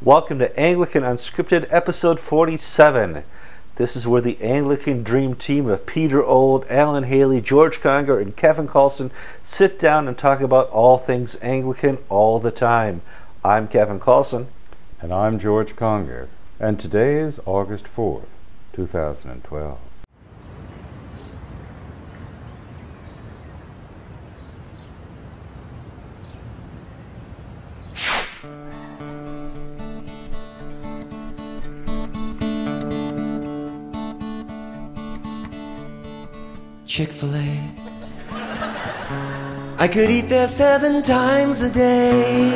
Welcome to Anglican Unscripted, episode 47. This is where the Anglican dream team of Peter Old, Alan Haley, George Conger, and Kevin Carlson sit down and talk about all things Anglican all the time. I'm Kevin Carlson. And I'm George Conger. And today is August 4th, 2012. Chick-fil-A. I could eat there 7 times a day,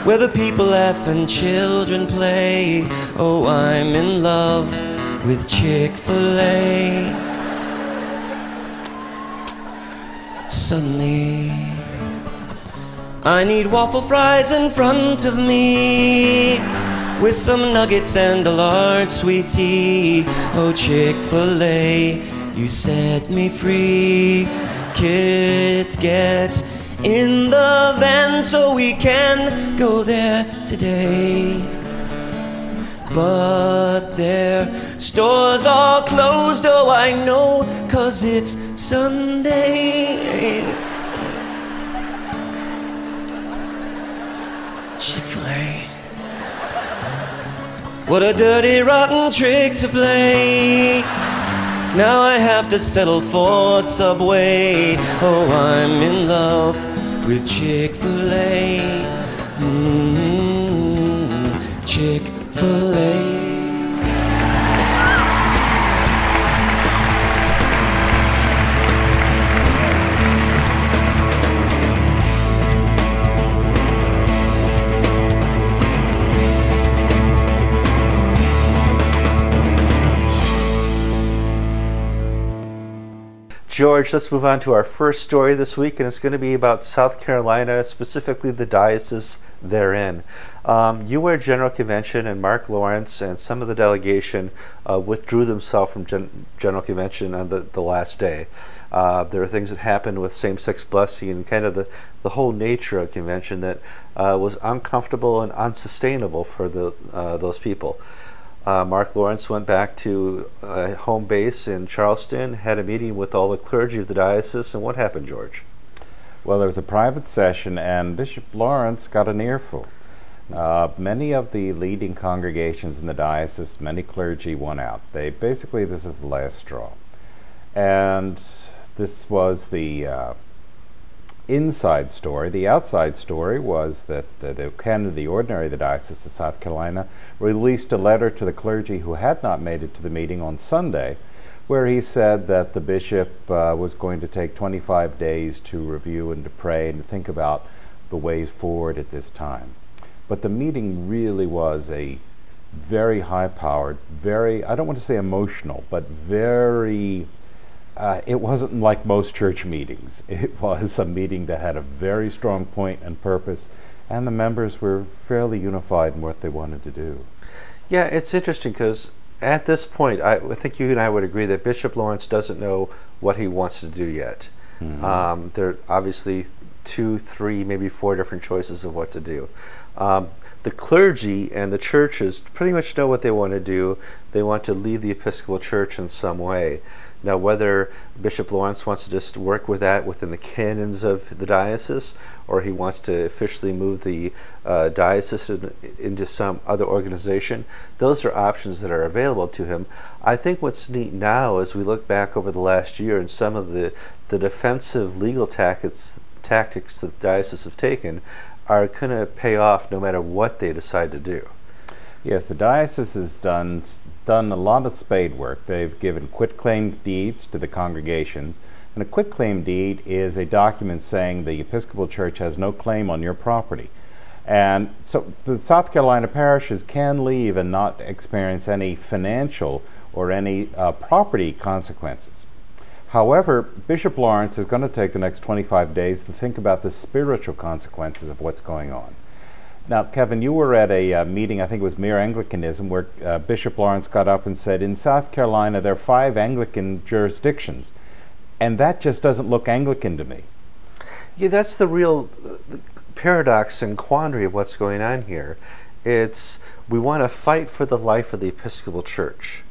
where the people laugh and children play. Oh, I'm in love with Chick-fil-A. Suddenly, I need waffle fries in front of me, with some nuggets and a large sweet tea. Oh, Chick-fil-A, you set me free. Kids, get in the van so we can go there today. But their stores are closed, oh I know, 'cause it's Sunday. Chick-fil-A. What a dirty, rotten trick to play. Now I have to settle for Subway. Oh, I'm in love with Chick-fil-A. Chick-fil-A. George, let's move on to our first story this week, and it's going to be about South Carolina, specifically the diocese therein. You were at General Convention, and Mark Lawrence and some of the delegation withdrew themselves from General Convention on the last day. There are things that happened with same-sex blessing and kind of the whole nature of convention that was uncomfortable and unsustainable for those people. Mark Lawrence went back to home base in Charleston, had a meeting with all the clergy of the diocese, and what happened, George? Well, there was a private session, and Bishop Lawrence got an earful. Many of the leading congregations in the diocese, many clergy won out. This is the last straw. And this was the inside story. The outside story was that the canon of the ordinary of the Diocese of South Carolina released a letter to the clergy who had not made it to the meeting on Sunday, where he said that the bishop was going to take 25 days to review and to pray and to think about the ways forward at this time. But the meeting really was a very high-powered, very, I don't want to say emotional, but very it wasn't like most church meetings. It was a meeting that had a very strong point and purpose, and the members were fairly unified in what they wanted to do. Yeah, it's interesting because at this point, I think you and I would agree that Bishop Lawrence doesn't know what he wants to do yet. Mm-hmm. There are obviously 2, 3, maybe 4 different choices of what to do. The clergy and the churches pretty much know what they want to do. They want to lead the Episcopal Church in some way. Now, whether Bishop Lawrence wants to just work with that within the canons of the diocese, or he wants to officially move the diocese into some other organization, those are options that are available to him. I think what's neat now, as we look back over the last year and some of the defensive legal tactics that the diocese have taken, are going to pay off no matter what they decide to do. Yes, the diocese has done a lot of spade work. They've given quitclaim deeds to the congregations, and a quitclaim deed is a document saying the Episcopal Church has no claim on your property. And so the South Carolina parishes can leave and not experience any financial or any property consequences. However, Bishop Lawrence is going to take the next 25 days to think about the spiritual consequences of what's going on. Now, Kevin, you were at a meeting, I think it was Mere Anglicanism, where Bishop Lawrence got up and said, in South Carolina there are 5 Anglican jurisdictions, and that just doesn't look Anglican to me. Yeah, that's the real paradox and quandary of what's going on here. It's we want to fight for the life of the Episcopal Church,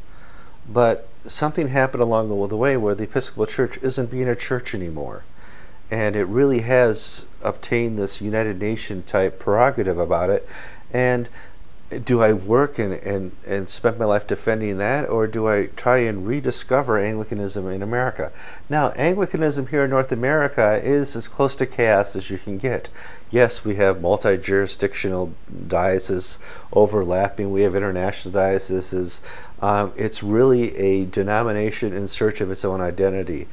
but something happened along the way where the Episcopal Church isn't being a church anymore, and it really has obtained this United Nation type prerogative about it. And do I work and spend my life defending that, or do I try and rediscover Anglicanism in America? Now, Anglicanism here in North America is as close to chaos as you can get. Yes, we have multi-jurisdictional dioceses overlapping. We have international dioceses. It's really a denomination in search of its own identity.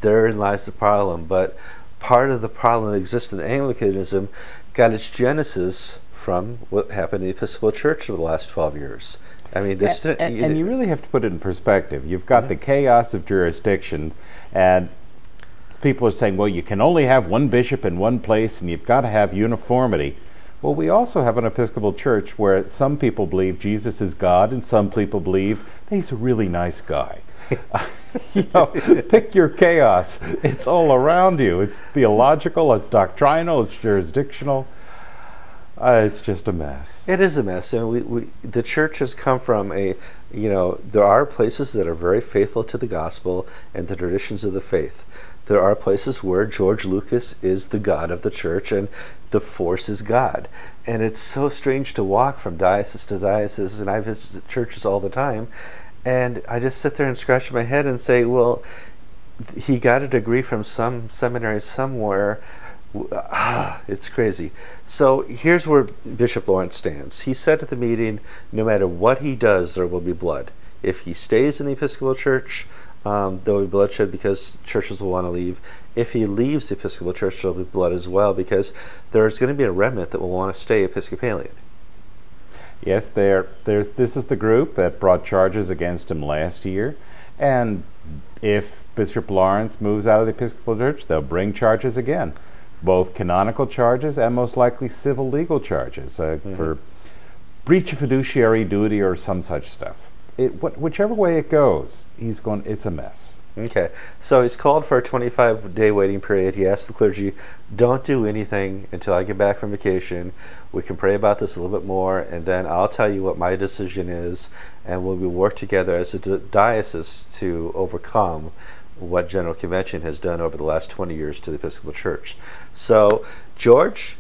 Therein lies the problem. But part of the problem that exists in Anglicanism got its genesis from what happened in the Episcopal Church over the last 12 years. I mean, this and you really have to put it in perspective. You've got the chaos of jurisdictions, and people are saying, well, you can only have one bishop in one place, and you've got to have uniformity. Well, we also have an Episcopal Church where some people believe Jesus is God, and some people believe that he's a really nice guy. You know, pick your chaos. It's all around you. It's theological, it's doctrinal, it's jurisdictional. It's just a mess. It is a mess, and the church has come from there are places that are very faithful to the gospel and the traditions of the faith. There are places where George Lucas is the God of the church and the force is God. And it's so strange to walk from diocese to diocese, and I visit churches all the time, and I just sit there and scratch my head and say, well, he got a degree from some seminary somewhere. It's crazy. So here's where Bishop Lawrence stands. He said at the meeting, no matter what he does, there will be blood. If he stays in the Episcopal Church, there will be bloodshed because churches will want to leave. If he leaves the Episcopal Church, there will be blood as well, because there's going to be a remnant that will want to stay Episcopalian. Yes, this is the group that brought charges against him last year, and if Bishop Lawrence moves out of the Episcopal Church, they'll bring charges again. Both canonical charges and most likely civil legal charges for breach of fiduciary duty or some such stuff. Whichever way it goes, it's a mess. Okay, so he's called for a 25-day waiting period. He asked the clergy, don't do anything until I get back from vacation. We can pray about this a little bit more, and then I'll tell you what my decision is, and we'll work together as a diocese to overcome what General Convention has done over the last 20 years to the Episcopal Church. So, George,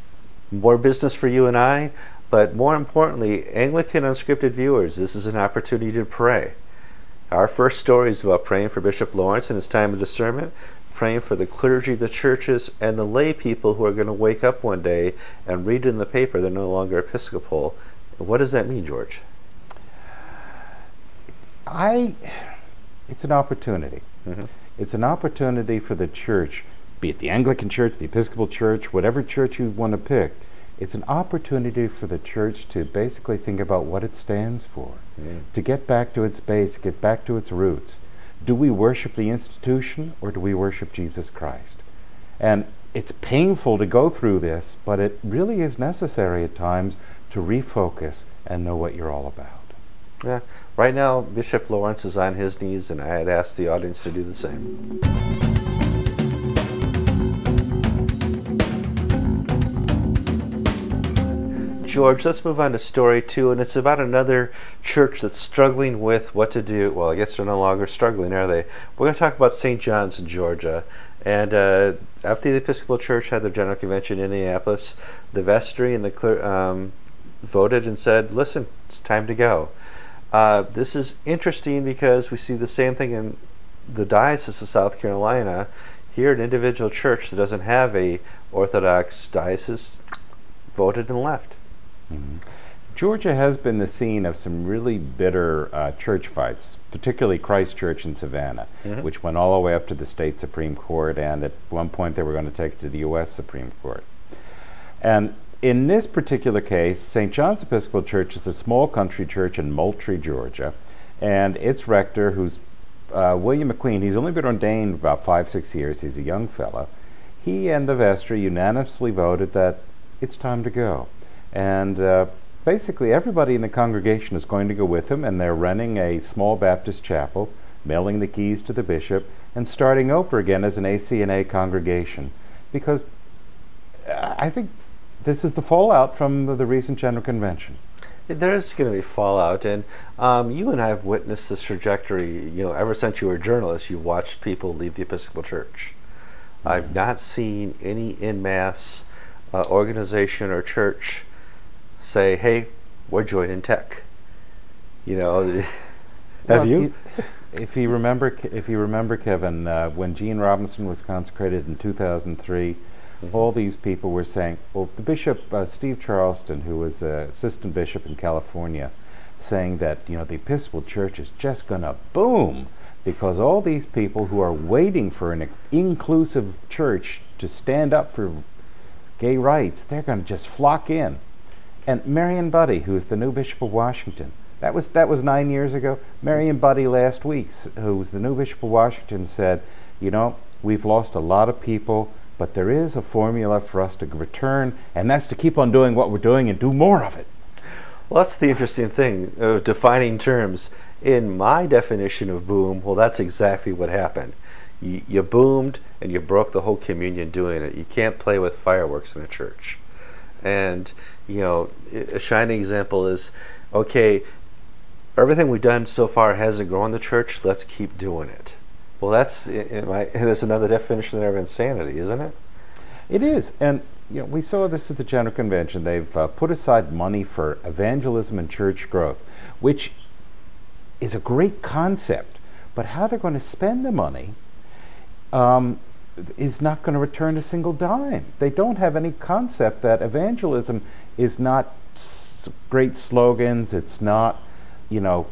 more business for you and I, but more importantly, Anglican Unscripted viewers, this is an opportunity to pray. Our first story is about praying for Bishop Lawrence in his time of discernment, praying for the clergy, the churches, and the lay people who are going to wake up one day and read in the paper they're no longer Episcopal. What does that mean, George? It's an opportunity. It's an opportunity for the church, be it the Anglican Church, the Episcopal Church, whatever church you want to pick. It's an opportunity for the church to basically think about what it stands for, to get back to its base, get back to its roots. Do we worship the institution, or do we worship Jesus Christ? And it's painful to go through this, but it really is necessary at times to refocus and know what you're all about. Yeah. Right now, Bishop Lawrence is on his knees, and I had asked the audience to do the same. George, let's move on to story 2, and it's about another church that's struggling with what to do. Well, I guess they're no longer struggling, are they? We're going to talk about St. John's in Georgia. And after the Episcopal Church had their General Convention in Indianapolis, the vestry and the voted and said, listen, it's time to go. This is interesting because we see the same thing in the Diocese of South Carolina. Here, an individual church that doesn't have a Orthodox diocese voted and left. Georgia has been the scene of some really bitter church fights, particularly Christ Church in Savannah, which went all the way up to the state Supreme Court, and at one point they were going to take it to the U.S. Supreme Court. And in this particular case, St. John's Episcopal Church is a small country church in Moultrie, Georgia, and its rector, who's William McQueen, he's only been ordained about 5-6 years, he's a young fellow. He and the vestry unanimously voted that it's time to go. And basically everybody in the congregation is going to go with him, and they're renting a small Baptist chapel, mailing the keys to the bishop, and starting over again as an ACNA congregation. Because I think this is the fallout from the recent General Convention. There's going to be fallout, and you and I have witnessed this trajectory. Ever since you were a journalist, you've watched people leave the Episcopal Church. I've not seen any in masse organization or church say, "Hey, we're joining tech." Have you? If you remember, Kevin, when Gene Robinson was consecrated in 2003, all these people were saying, well, the bishop, Steve Charleston, who was assistant bishop in California, saying that, the Episcopal Church is just going to boom because all these people who are waiting for an inclusive church to stand up for gay rights, they're going to just flock in. And Marion Buddy, who's the new Bishop of Washington, that was 9 years ago. Marion Buddy last week, who was the new Bishop of Washington, said, we've lost a lot of people, but there is a formula for us to return, and that's to keep on doing what we're doing and do more of it. Well, that's the interesting thing of defining terms. In my definition of boom, well, that's exactly what happened. You boomed and you broke the whole communion doing it. You can't play with fireworks in a church. And, a shining example is, okay, everything we've done so far hasn't grown the church, let's keep doing it. Well, there's another definition there of insanity, isn't it? It is, and we saw this at the General Convention. They've put aside money for evangelism and church growth, which is a great concept, but how they're going to spend the money is not going to return a single dime. They don't have any concept that evangelism is not great slogans, it's not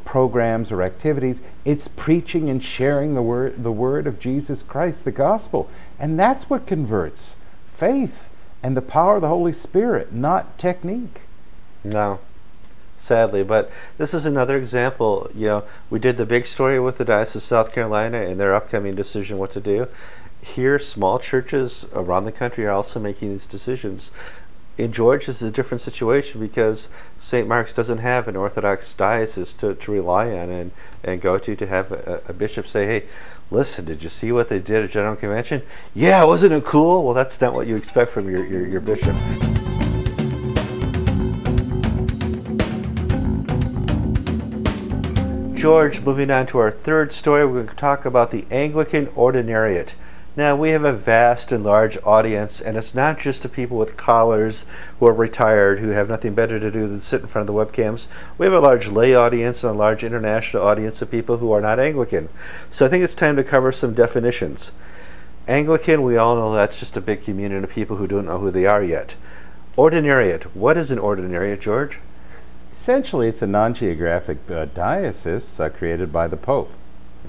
programs or activities. It's preaching and sharing the word of Jesus Christ, the gospel. And that's what converts. Faith and the power of the Holy Spirit, not technique. No, sadly. But this is another example. We did the big story with the Diocese of South Carolina and their upcoming decision what to do. Here, small churches around the country are also making these decisions. In Georgia, it's a different situation because St. Mark's doesn't have an Orthodox diocese to rely on and go to have a bishop say, hey, listen, did you see what they did at General Convention? Yeah, wasn't it cool? Well, that's not what you expect from your bishop. George, moving on to our third story, we're going to talk about the Anglican Ordinariate. Now, we have a vast and large audience, and it's not just the people with collars who are retired, who have nothing better to do than sit in front of the webcams. We have a large lay audience and a large international audience of people who are not Anglican. So I think it's time to cover some definitions. Anglican, we all know that's just a big community of people who don't know who they are yet. Ordinariate, what is an ordinariate, George? Essentially, it's a non-geographic diocese created by the Pope.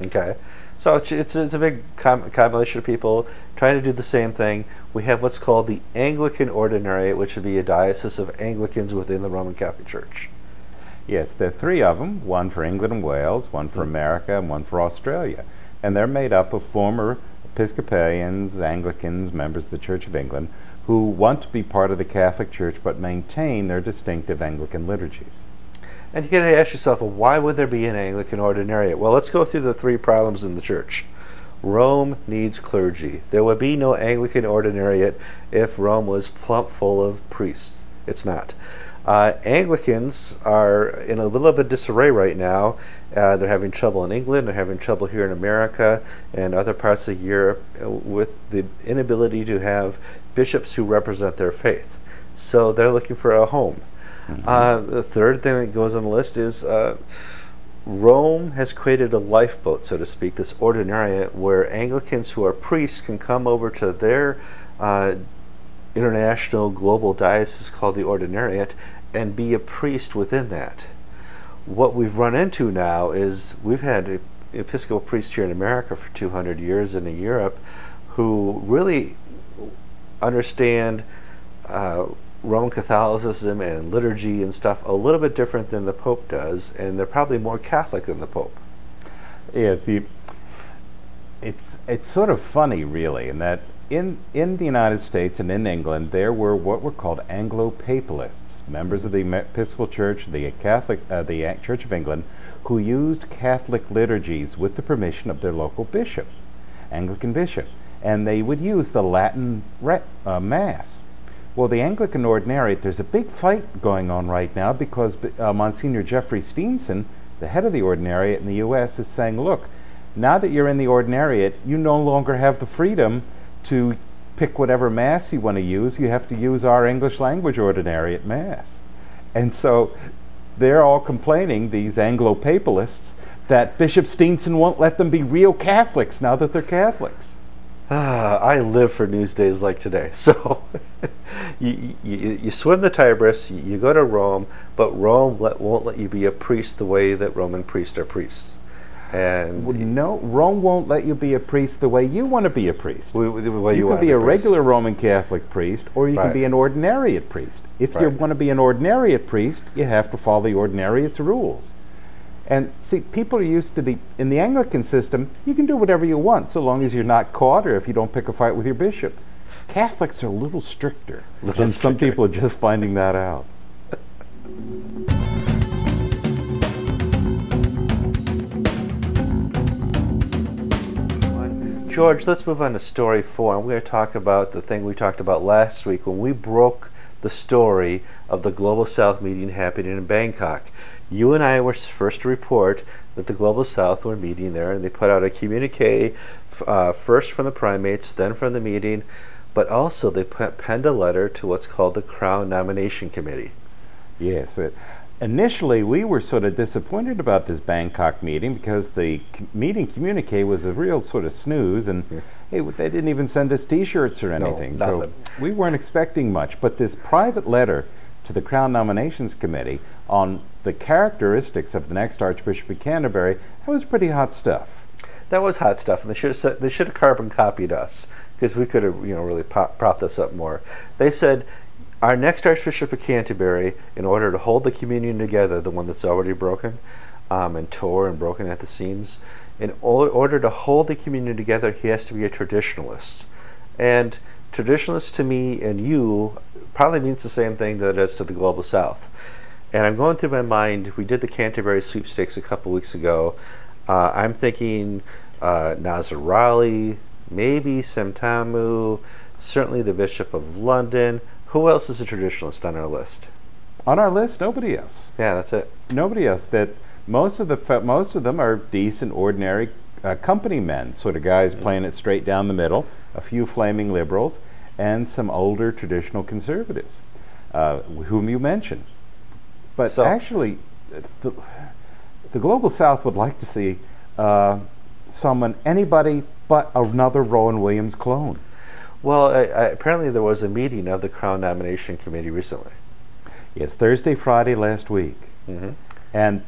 Okay. So it's a big combination of people trying to do the same thing. We have what's called the Anglican Ordinariate, which would be a diocese of Anglicans within the Roman Catholic Church. Yes, there are three of them, one for England and Wales, one for America, and one for Australia. And they're made up of former Episcopalians, Anglicans, members of the Church of England, who want to be part of the Catholic Church but maintain their distinctive Anglican liturgies. And you got to ask yourself, well, why would there be an Anglican Ordinariate? Well, let's go through the three problems in the church. Rome needs clergy. There would be no Anglican Ordinariate if Rome was plump full of priests. It's not. Anglicans are in a little bit of disarray right now. They're having trouble in England, they're having trouble here in America and other parts of Europe with the inability to have bishops who represent their faith. So they're looking for a home. The third thing that goes on the list is Rome has created a lifeboat, so to speak, this ordinariate, where Anglicans who are priests can come over to their international global diocese called the Ordinariate and be a priest within that. What we've run into now is we've had Episcopal priests here in America for 200 years and in Europe who really understand Roman Catholicism and liturgy and stuff a little bit different than the Pope does, and they're probably more Catholic than the Pope. Yes, it's sort of funny, really, in that in the United States and in England there were what were called Anglo-Papalists, members of the Episcopal Church, the Catholic, the Church of England, who used Catholic liturgies with the permission of their local bishop, Anglican bishop, and they would use the Latin Mass. Well, the Anglican Ordinariate, there's a big fight going on right now because Monsignor Jeffrey Steenson, the head of the Ordinariate in the U.S., is saying, look, now that you're in the Ordinariate, you no longer have the freedom to pick whatever Mass you want to use. You have to use our English language Ordinariate Mass. And so they're all complaining, these Anglo-Papalists, that Bishop Steenson won't let them be real Catholics now that they're Catholics. I live for news days like today. So you swim the Tigris, you go to Rome, but Rome won't let you be a priest the way that Roman priests are priests. And well, no, Rome won't let you be a priest the way you want to be a priest. The way you can be a regular Roman Catholic priest, or you can be an ordinariate priest. If you want to be an ordinariate priest, you have to follow the ordinariate's rules. And see, people are used to in the Anglican system, you can do whatever you want so long as you're not caught or if you don't pick a fight with your bishop. Catholics are a little stricter, and some people are just finding that out. George, let's move on to story 4. I'm going to talk about the thing we talked about last week when we broke the story of the Global South meeting happening in Bangkok. You and I were first to report that the Global South were meeting there, and they put out a communique first from the primates, then from the meeting, but also they penned a letter to what's called the Crown Nomination Committee. Yes. Initially, we were sort of disappointed about this Bangkok meeting because the meeting communique was a real sort of snooze, and hey, they didn't even send us T-shirts or anything. No, so we weren't expecting much. But this private letter to the Crown Nominations Committee on the characteristics of the next Archbishop of Canterbury, that was pretty hot stuff. That was hot stuff, and they should have carbon copied us because we could have really propped this up more. They said, our next Archbishop of Canterbury, in order to hold the communion together, the one that's already broken and tore and broken at the seams, in order to hold the communion together, he has to be a traditionalist. And traditionalist to me and you probably means the same thing that it does to the Global South. And I'm going through my mind, we did the Canterbury sweepstakes a couple weeks ago. I'm thinking Nazir Raleigh, maybe Semtamu, certainly the Bishop of London. Who else is a traditionalist on our list? On our list, nobody else. Yeah, that's it. Nobody else. That most of them are decent, ordinary company men, sort of guys playing it straight down the middle, a few flaming liberals, and some older traditional conservatives, whom you mentioned. But actually, the Global South would like to see anybody but another Rowan Williams clone. Well, apparently there was a meeting of the Crown Nomination Committee recently. Yes, Thursday, Friday last week. And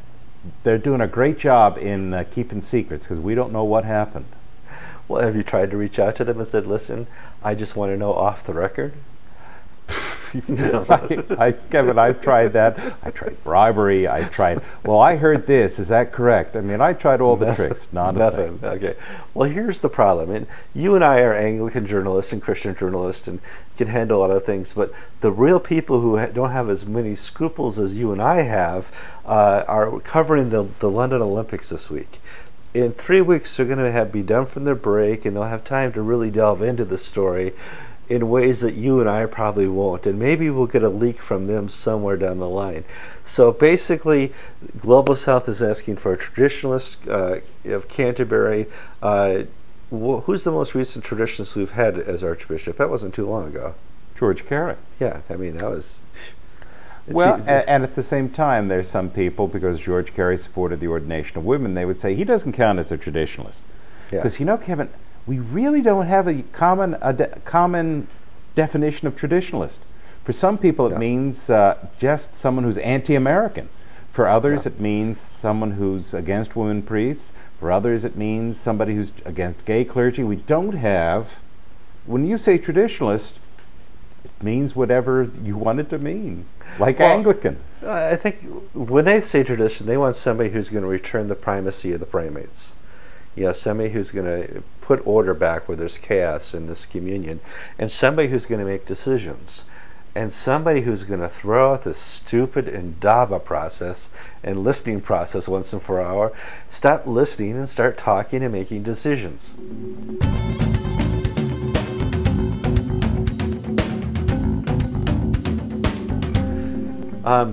they're doing a great job in keeping secrets because we don't know what happened. Well, have you tried to reach out to them and said, listen, I just want to know off the record? Kevin, I've tried that. I tried bribery. I tried, well, I heard this. Is that correct? I mean, I tried all the tricks. Nothing. Okay. Well, here's the problem. And you and I are Anglican journalists and Christian journalists and can handle a lot of things. But the real people who don't have as many scruples as you and I have are covering the London Olympics this week. In 3 weeks, they're going to be done from their break, and they'll have time to really delve into the story in ways that you and I probably won't, and maybe we'll get a leak from them somewhere down the line. So basically, Global South is asking for a traditionalist of Canterbury. Who's the most recent traditionalist we've had as Archbishop? That wasn't too long ago. George Carey. Yeah, I mean, that was... and at the same time, there's some people, because George Carey supported the ordination of women, they would say he doesn't count as a traditionalist. Because, Kevin, we really don't have a common definition of traditionalist. For some people, it means just someone who's anti-American. For others, it means someone who's against women priests. For others, it means somebody who's against gay clergy. We don't have... When you say traditionalist, it means whatever you want it to mean, like Anglican. I think when they say tradition, they want somebody who's going to return the primacy of the primates. Somebody who's going to put order back where there's chaos in this communion, and somebody who's going to make decisions, and somebody who's going to throw out this stupid Indaba process and listening process once and for all. Stop listening and start talking and making decisions.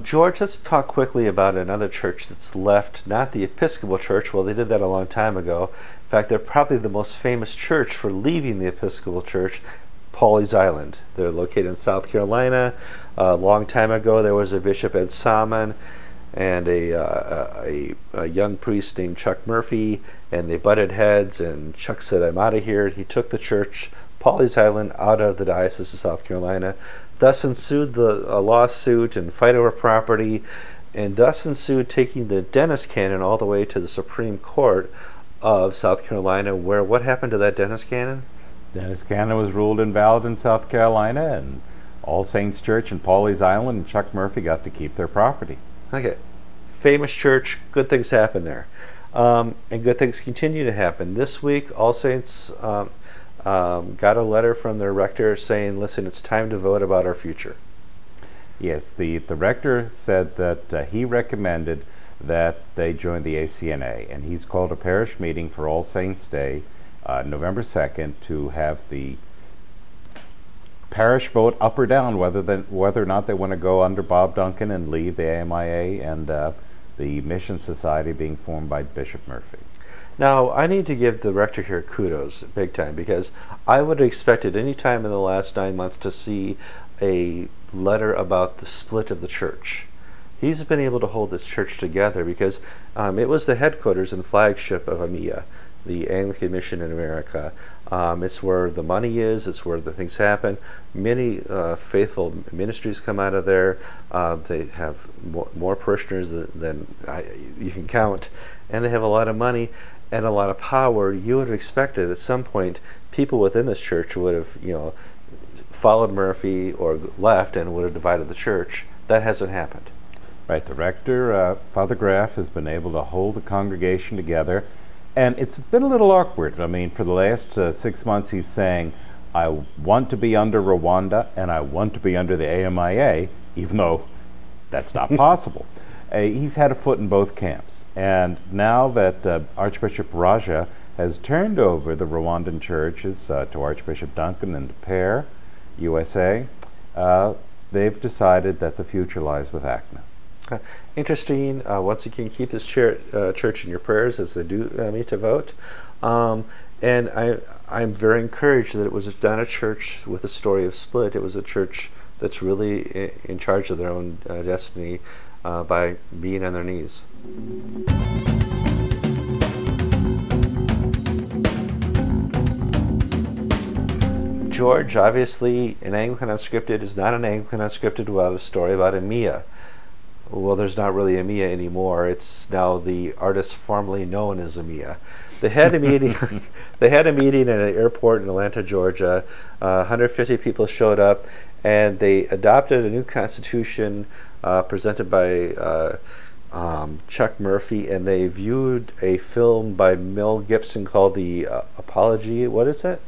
George, let's talk quickly about another church that's left, not the Episcopal Church. Well, they did that a long time ago. In fact, they're probably the most famous church for leaving the Episcopal Church, Pawleys Island. They're located in South Carolina. A long time ago, there was a Bishop Ed Salmon and a young priest named Chuck Murphy, and they butted heads, and Chuck said, "I'm out of here." He took the church, Pawleys Island, out of the Diocese of South Carolina. Thus ensued a lawsuit and fight over property, and thus ensued taking the Dennis Canon all the way to the Supreme Court of South Carolina, where what happened to that Dennis Canon? Dennis Canon was ruled invalid in South Carolina, and All Saints Church and Pawleys Island and Chuck Murphy got to keep their property. Okay. Famous church, good things happen there. And good things continue to happen. This week, All Saints got a letter from their rector saying, listen, it's time to vote about our future. Yes, the rector said that he recommended that they join the ACNA, and he's called a parish meeting for All Saints Day, November 2nd, to have the parish vote up or down whether or not they want to go under Bob Duncan and leave the AMIA and the Mission Society being formed by Bishop Murphy. Now, I need to give the rector here kudos, big time, because I would have expected any time in the last 9 months to see a letter about the split of the church. He's been able to hold this church together because it was the headquarters and flagship of AMIA, the Anglican Mission in America. It's where the money is, it's where the things happen. Many faithful ministries come out of there. They have more parishioners than you can count, and they have a lot of money and a lot of power. You would have expected at some point people within this church would have, followed Murphy or left and would have divided the church. That hasn't happened. Right, the rector, Father Graff, has been able to hold the congregation together, and it's been a little awkward. I mean, for the last 6 months he's saying, I want to be under Rwanda and I want to be under the AMIA, even though that's not possible. He's had a foot in both camps. And now that Archbishop Raja has turned over the Rwandan churches to Archbishop Duncan and to PAIR, USA, they've decided that the future lies with ACNA. Interesting. Once again, keep this church in your prayers as they do meet to vote. And I'm very encouraged that it was not a church with a story of split. It was a church that's really in charge of their own destiny by being on their knees. George, obviously, an Anglican Unscripted is not an Anglican Unscripted without a story about EMEA. Well, there's not really EMEA anymore. It's now the artist formerly known as EMEA. They had a meeting. They had a meeting at an airport in Atlanta, Georgia. 150 people showed up, and they adopted a new constitution presented by Chuck Murphy, and they viewed a film by Mel Gibson called The Apology. What is it?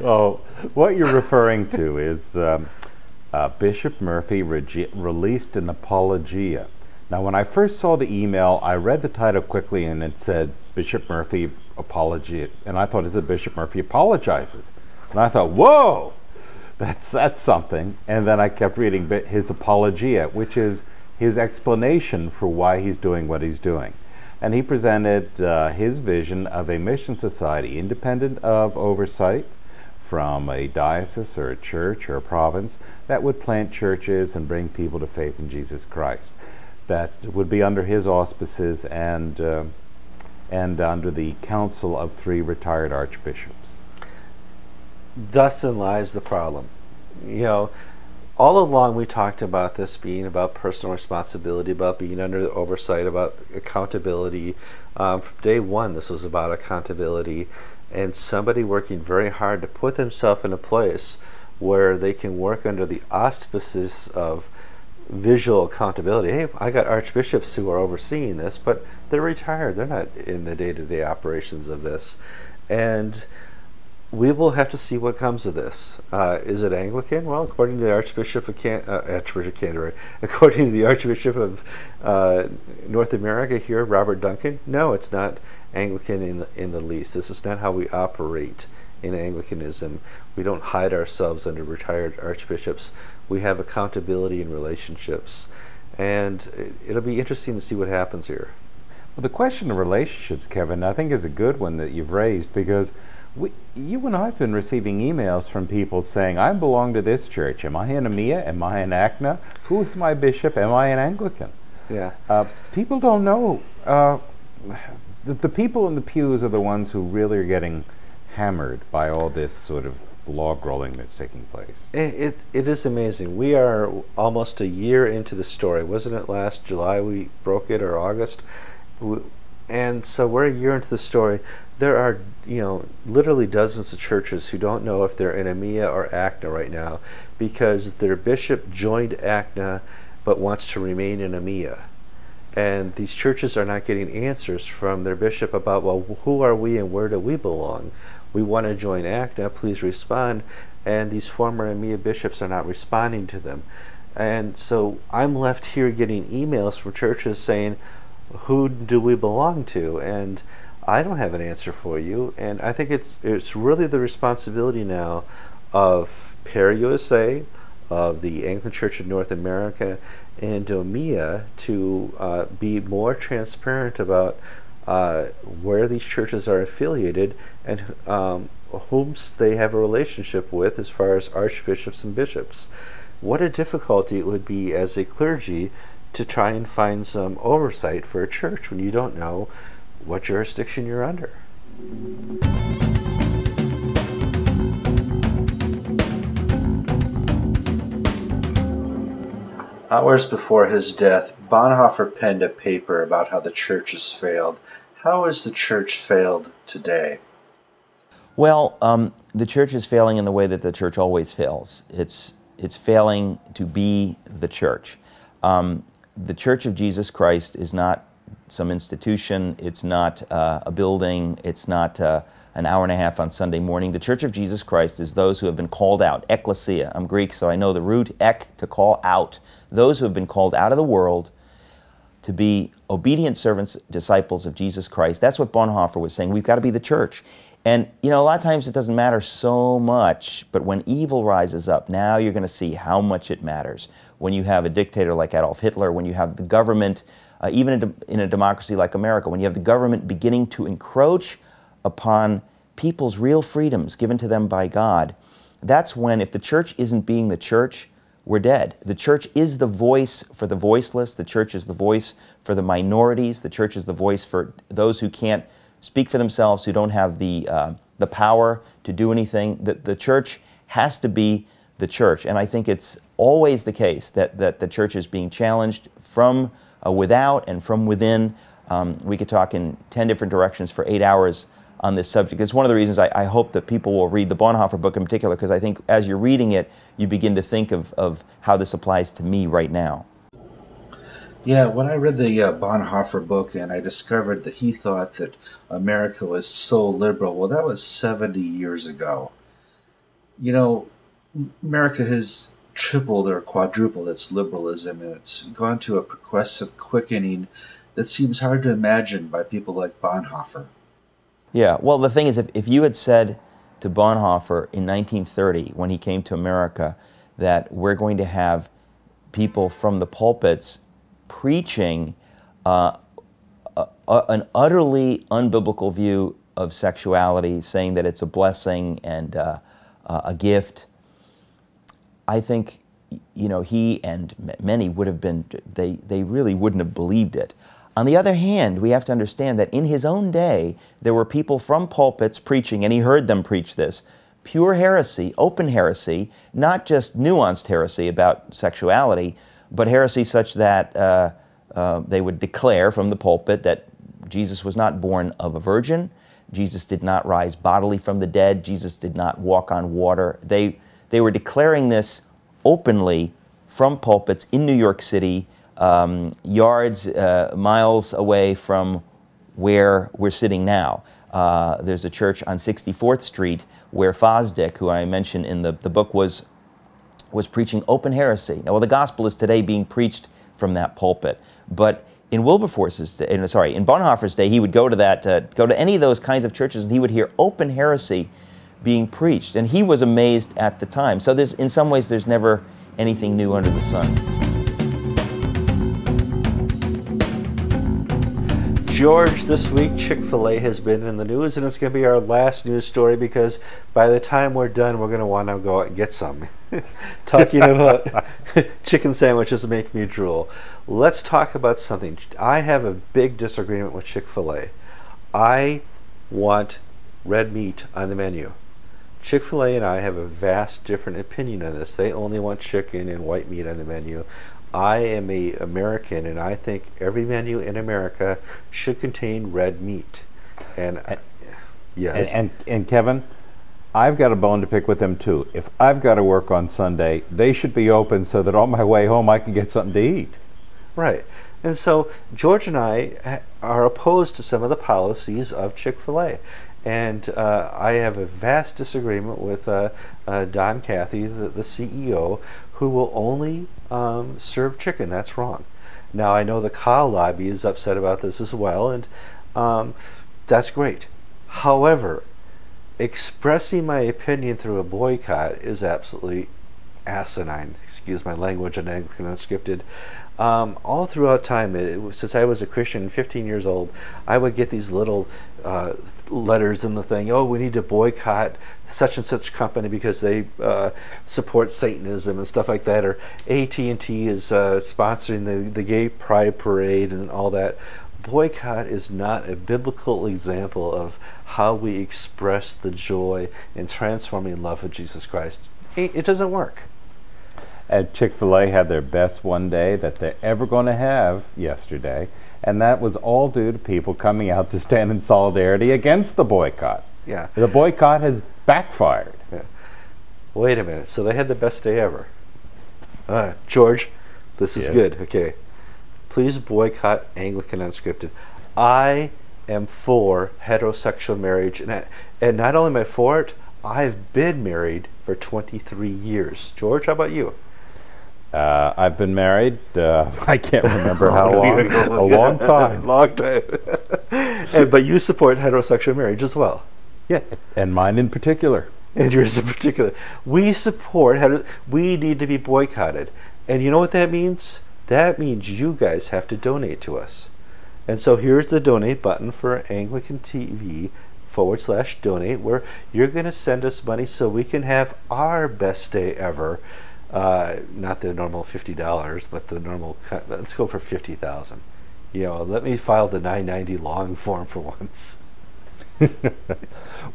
Oh, what you're referring to is Bishop Murphy released an apologia. Now, when I first saw the email, I read the title quickly, and it said Bishop Murphy apology, and I thought it said Bishop Murphy apologizes, and I thought, whoa, that's something. And then I kept reading his apologia, which is his explanation for why he's doing what he's doing. And he presented his vision of a mission society independent of oversight from a diocese or a church or a province that would plant churches and bring people to faith in Jesus Christ. That would be under his auspices and under the counsel of 3 retired archbishops. Thus lies the problem. All along we talked about this being about personal responsibility, about being under the oversight, about accountability. From day one, this was about accountability and somebody working very hard to put themselves in a place where they can work under the auspices of visual accountability. Hey, I got archbishops who are overseeing this, but they're retired. They're not in the day-to-day operations of this. And we will have to see what comes of this. Is it Anglican? Well, according to the Archbishop of Canterbury, according to the Archbishop of North America here, Robert Duncan, no, it's not Anglican in the least. This is not how we operate in Anglicanism. We don't hide ourselves under retired archbishops. We have accountability in relationships. And it'll be interesting to see what happens here. Well, the question of relationships, Kevin, I think is a good one that you've raised, because you and I have been receiving emails from people saying, I belong to this church. Am I an EMEA? Am I an ACNA? Who is my bishop? Am I an Anglican? Yeah. People don't know. The people in the pews are the ones who really are getting hammered by all this sort of log rolling that's taking place. It is amazing. We are almost a year into the story. Wasn't it last July we broke it, or August? And so we're a year into the story. There are, literally dozens of churches who don't know if they're in EMEA or ACNA right now, because their bishop joined ACNA but wants to remain in EMEA. And these churches are not getting answers from their bishop about, well, who are we and where do we belong? We want to join ACNA, please respond. And these former EMEA bishops are not responding to them. And so I'm left here getting emails from churches saying, who do we belong to? And I don't have an answer for you. And I think it's really the responsibility now of Pair USA, of the Anglican Church of North America, and EMEA to be more transparent about where these churches are affiliated and whom they have a relationship with as far as archbishops and bishops. What a difficulty it would be as a clergy to try and find some oversight for a church when you don't know what jurisdiction you're under. Hours before his death, Bonhoeffer penned a paper about how the church has failed. How has the church failed today? Well, the church is failing in the way that the church always fails. It's failing to be the church. The Church of Jesus Christ is not some institution. It's not a building. It's not an hour and a half on Sunday morning. The Church of Jesus Christ is those who have been called out. Ecclesia. I'm Greek, so I know the root ek, to call out. Those who have been called out of the world to be obedient servants, disciples of Jesus Christ. That's what Bonhoeffer was saying. We've got to be the church. And, a lot of times it doesn't matter so much, but when evil rises up, now you're going to see how much it matters. When you have a dictator like Adolf Hitler, when you have the government, even in a democracy like America, when you have the government beginning to encroach upon people's real freedoms given to them by God, that's when, if the church isn't being the church, we're dead. The church is the voice for the voiceless. The church is the voice for the minorities. The church is the voice for those who can't speak for themselves, who don't have the power to do anything. The church has to be the church. And I think it's always the case that the church is being challenged from without and from within. We could talk in 10 different directions for 8 hours on this subject. It's one of the reasons I hope that people will read the Bonhoeffer book in particular, because I think as you're reading it, you begin to think of how this applies to me right now. Yeah, when I read the Bonhoeffer book and I discovered that he thought that America was so liberal, well, that was 70 years ago. America has tripled or quadrupled its liberalism, and it's gone to a progressive quickening that seems hard to imagine by people like Bonhoeffer. Yeah, well, the thing is, if you had said to Bonhoeffer in 1930, when he came to America, that we're going to have people from the pulpits preaching an utterly unbiblical view of sexuality, saying that it's a blessing and a gift, I think, he and many would have been, they really wouldn't have believed it. On the other hand, we have to understand that in his own day, there were people from pulpits preaching, and he heard them preach this, pure heresy, open heresy, not just nuanced heresy about sexuality, but heresy such that they would declare from the pulpit that Jesus was not born of a virgin, Jesus did not rise bodily from the dead, Jesus did not walk on water. They were declaring this openly from pulpits in New York City, yards, miles away from where we're sitting now. There's a church on 64th Street where Fosdick, who I mentioned in the book, was preaching open heresy. Now, well, the gospel is today being preached from that pulpit, but in Wilberforce's, in Bonhoeffer's day, he would go to any of those kinds of churches, and he would hear open heresy being preached, and he was amazed at the time. So in some ways, there's never anything new under the sun. George, this week Chick-fil-A has been in the news, and it's going to be our last news story because by the time we're done, we're going to want to go out and get some. Talking about chicken sandwiches make me drool. Let's talk about something. I have a big disagreement with Chick-fil-A. I want red meat on the menu. Chick-fil-A and I have a vast different opinion on this. They only want chicken and white meat on the menu. I am an American, and I think every menu in America should contain red meat. And yes. And Kevin, I've got a bone to pick with them too. If I've got to work on Sunday, they should be open so that on my way home I can get something to eat. Right. And so George and I are opposed to some of the policies of Chick-fil-A. And I have a vast disagreement with Don Cathy, the CEO, who will only serve chicken. That's wrong. Now, I know the cow lobby is upset about this as well, and that's great. However, expressing my opinion through a boycott is absolutely asinine. Excuse my language on Anglican Unscripted. All throughout time, since I was a Christian, 15 years old, I would get these little letters in the thing. Oh, we need to boycott such and such company because they support Satanism and stuff like that. Or AT&T is sponsoring the Gay Pride Parade and all that. Boycott is not a biblical example of how we express the joy and transforming love of Jesus Christ. It doesn't work. And Chick-fil-A had their best one day that they're ever going to have yesterday, and that was all due to people coming out to stand in solidarity against the boycott. Yeah. The boycott has backfired. Yeah. Wait a minute. So they had the best day ever. George, this is good. Okay. Please boycott Anglican Unscripted. I am for heterosexual marriage, and not only am I for it, I've been married for 23 years. George, how about you? I've been married, I can't remember how long, a long time. Long time. But you support heterosexual marriage as well. Yeah, and mine in particular. And yours in particular. We support, we need to be boycotted. And you know what that means? That means you guys have to donate to us. And so here's the donate button for AnglicanTV /donate, where you're going to send us money so we can have our best day ever. Not the normal $50, but the normal. Let's go for $50,000. You know, let me file the $990 long form for once.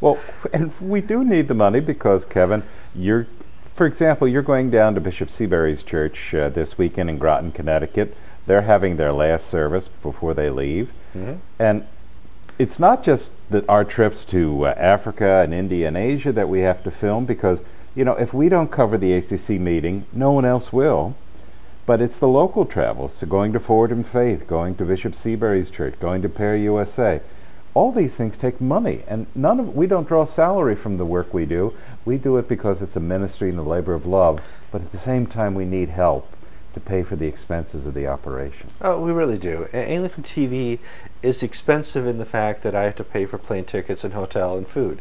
Well, and we do need the money because, Kevin, for example, you're going down to Bishop Seabury's church this weekend in Groton, Connecticut. They're having their last service before they leave, and it's not just that our trips to Africa and India and Asia that we have to film, because, you know, if we don't cover the ACC meeting, no one else will. But it's the local travels, so going to Forward in Faith, going to Bishop Seabury's church, going to Pair USA. All these things take money, and we don't draw salary from the work we do. We do it because it's a ministry and a labor of love, but at the same time we need help to pay for the expenses of the operation. Oh, we really do. Anglican TV is expensive in the fact that I have to pay for plane tickets and hotel and food.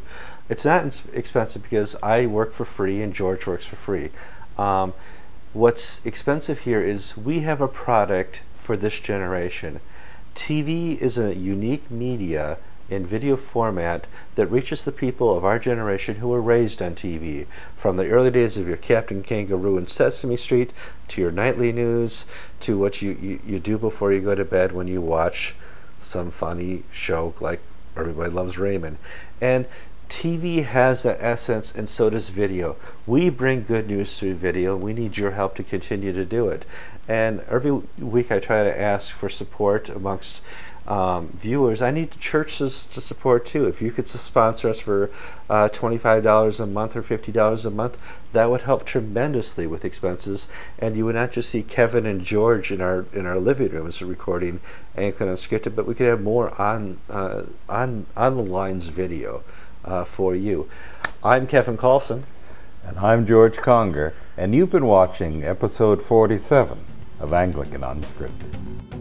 It's not expensive because I work for free and George works for free. What's expensive here is we have a product for this generation. TV is a unique media in video format that reaches the people of our generation who were raised on TV, from the early days of your Captain Kangaroo and Sesame Street to your nightly news to what you do before you go to bed when you watch some funny show like Everybody Loves Raymond. And TV has that essence, and so does video. We bring good news through video. We need your help to continue to do it. And every week I try to ask for support amongst viewers. I need churches to support too. If you could sponsor us for $25 a month or $50 a month, that would help tremendously with expenses. And you would not just see Kevin and George in our living rooms recording Anglican Unscripted, but we could have more on the lines video for you. I'm Kevin Carlson. And I'm George Conger, and you've been watching episode 47 of Anglican Unscripted.